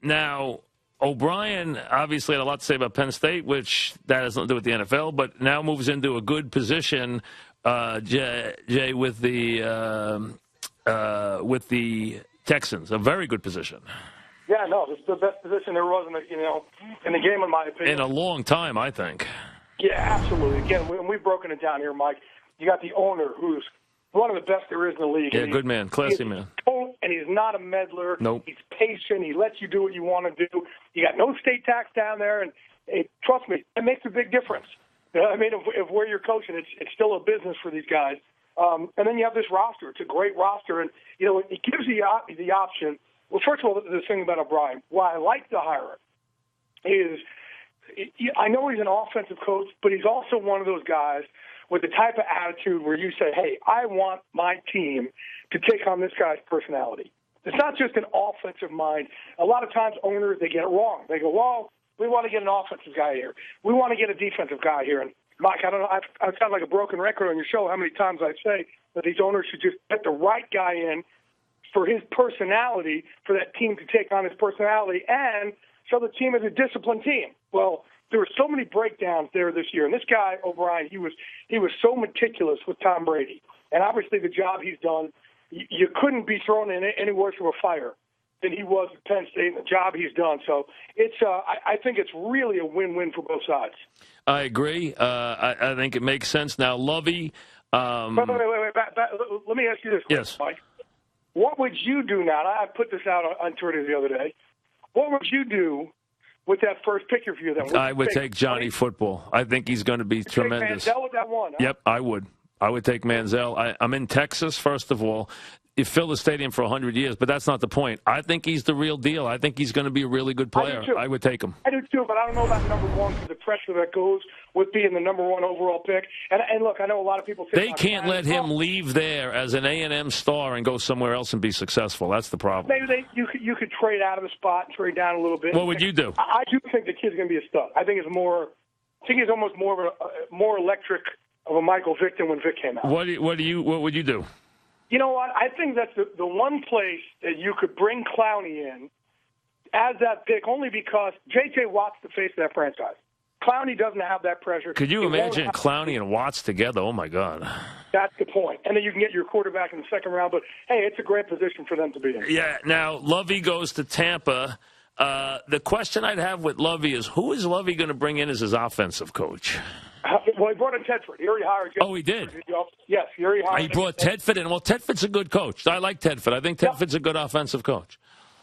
Now, O'Brien obviously had a lot to say about Penn State, which that has nothing to do with the NFL, but now moves into a good position, Jay, with the Texans, a very good position. Yeah, no, this is the best position there was in the game, in my opinion. In a long time, I think. Yeah, absolutely. Again, we've broken it down here, Mike. You got the owner, who's one of the best there is in the league. Yeah, good man, classy man. And he's not a meddler. Nope. He's patient. He lets you do what you want to do. You got no state tax down there, and trust me, it makes a big difference. I mean, if where you're coaching, it's still a business for these guys. And then you have this roster. It's a great roster, and it gives you the option. Well, first of all, the thing about O'Brien, why I like to hire him is I know he's an offensive coach, but he's also one of those guys with the type of attitude where you say, hey, I want my team to take on this guy's personality. It's not just an offensive mind. A lot of times owners, they get it wrong. They go, well, we want to get an offensive guy here. We want to get a defensive guy here. And, Mike, I don't know, I sound like a broken record on your show how many times I say that these owners should just get the right guy in for his personality, for that team to take on his personality, and so the team is a disciplined team. Well, there were so many breakdowns there this year, and this guy O'Brien, he was so meticulous with Tom Brady, and obviously the job he's done, you couldn't be thrown in any worse of a fire than he was at Penn State, and the job he's done. So it's I think it's really a win-win for both sides. I agree. I think it makes sense now. Lovey. Wait. Let me ask you this, yes, Mike. What would you do now? And I put this out on Twitter the other day. What would you do with that first pick of you? I would take Johnny Football. I think he's going to be tremendous. Manziel with that one. Huh? Yep, I would. I would take Manziel. I'm in Texas, first of all. You fill the stadium for 100 years, but that's not the point. I think he's the real deal. I think he's going to be a really good player. I would take him. I do too, but I don't know about number one because the pressure that goes with being the number one overall pick. And look, I know a lot of people say they can't let him leave there as an A&M star and go somewhere else and be succefful. That's the problem. Maybe you could trade out of the spot and trade down a little bit. What would you do? I do think the kid's going to be a stud. I think he's almost more electric of a Michael Vick than when Vick came out. What would you do? You know what? I think that's the one place that you could bring Clowney in as that pick, only because J.J. Watt's the face of that franchise. Clowney doesn't have that pressure. Could you imagine Clowney and Watts together? Oh, my God. That's the point. And then you can get your quarterback in the second round. But, hey, it's a great position for them to be in. Yeah. Now, Lovey goes to Tampa. The question I'd have with Lovey is, who is Lovey going to bring in as his offensive coach? Well, he brought in Tedford. He already hired him. Oh, he did? Yes, he already hired him. He brought Tedford in. Well, Tedford's a good coach. I like Tedford. I think Tedford's a good offensive coach.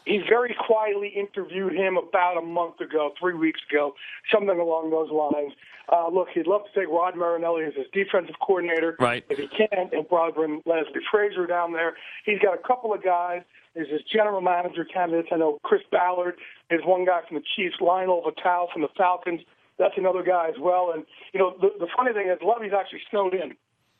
He very quietly interviewed him about a month ago, 3 weeks ago, something along those lines. Look, he'd love to take Rod Marinelli as his defensive coordinator. Right. If he can, and probably bring Leslie Frazier down there. He's got a couple of guys. There's his general manager candidates. I know Chris Ballard is one guy from the Chiefs, Lionel Vitale from the Falcons. That's another guy as well. And, the funny thing is Lovey's actually snowed in.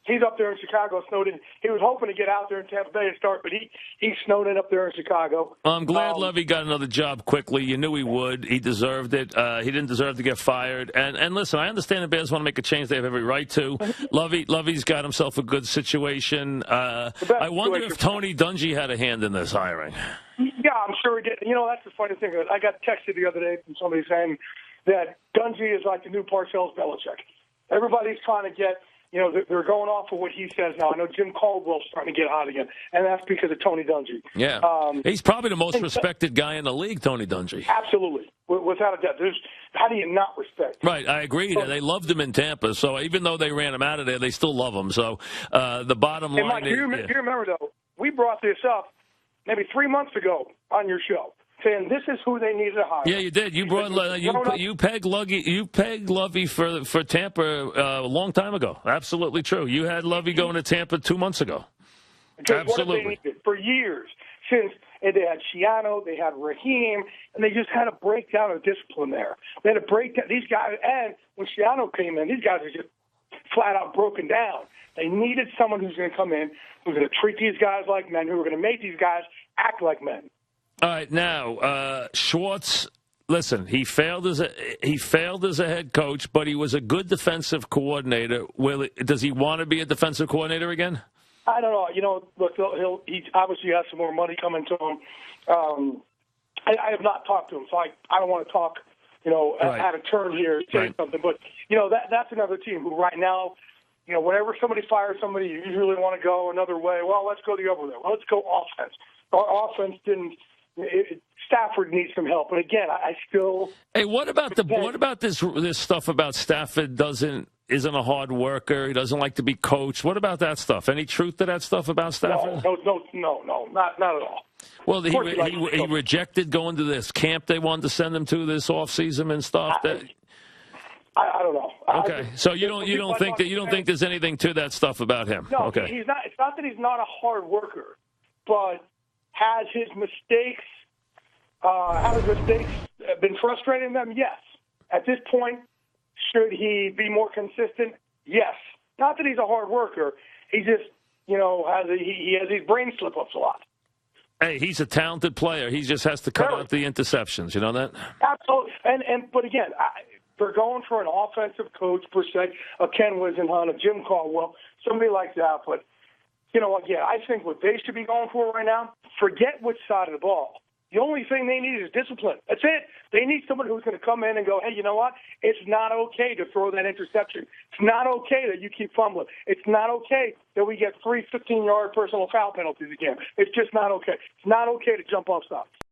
He's up there in Chicago, snowed in. He was hoping to get out there in Tampa Bay to start, but he snowed in up there in Chicago. Well, I'm glad Lovey got another job quickly. You knew he would. He deserved it. He didn't deserve to get fired. And listen, I understand the Bears want to make a change. They have every right to. Lovey's got himself a good situation. I wonder if Tony Dungy had a hand in this hiring. Yeah, I'm sure he did. That's the funny thing. I got texted the other day from somebody saying that Dungy is like the new Parcells Belichick. Everybody's trying to get, they're going off of what he says now. I know Jim Caldwell's starting to get hot again, and that's because of Tony Dungy. Yeah. He's probably the most respected guy in the league, Tony Dungy. Absolutely. Without a doubt. How do you not respect him? Right, I agree. They loved him in Tampa, so even though they ran him out of there, they still love him. So the bottom line Mike, do you remember, though, we brought this up maybe 3 months ago on your show, saying this is who they needed to hire. Yeah, you did. You brought you pegged Lovey for Tampa a long time ago. Absolutely true. You had Lovey going to Tampa 2 months ago. Absolutely. What they needed for years since they had Schiano, they had Raheem, and they just had a breakdown of discipline there. They had a breakdown. These guys, and when Schiano came in, these guys are just flat out broken down. They needed someone who's going to come in, who's going to treat these guys like men, who are going to make these guys act like men. All right, now Schwartz. Listen, he failed as a head coach, but he was a good defensive coordinator. Does he want to be a defensive coordinator again? I don't know. Look, he obviously has some more money coming to him. I have not talked to him, so I don't want to talk, Right. out of turn here, say Right. something. But, that's another team who right now, whenever somebody fires somebody, you usually want to go another way. Well, let's go the other way. Well, let's go offense. Our offense Stafford needs some help. And again, I still. Hey, what about this stuff about Stafford isn't a hard worker? He doesn't like to be coached. What about that stuff? Any truth to that stuff about Stafford? No, not at all. Well, he rejected going to this camp they wanted to send him to this offseason and stuff. I don't know. Okay, so you don't think there's anything to that stuff about him? No, okay. He's not. It's not that he's not a hard worker, but has his mistakes been frustrating them? Yes. At this point, should he be more consistent? Yes. Not that he's a hard worker. He just, he has these brain slip-ups a lot. Hey, he's a talented player. He just has to cut out the interceptions. You know that? Absolutely. But again, they're going for an offensive coach per se, a Ken Wisenhunt, a Jim Caldwell, somebody like that. But, again, I think what they should be going for right now, forget which side of the ball. The only thing they need is discipline. That's it. They need someone who's going to come in and go, hey, you know what? It's not okay to throw that interception. It's not okay that you keep fumbling. It's not okay that we get 3 15-yard personal foul penalties again. It's just not okay. It's not okay to jump off stops.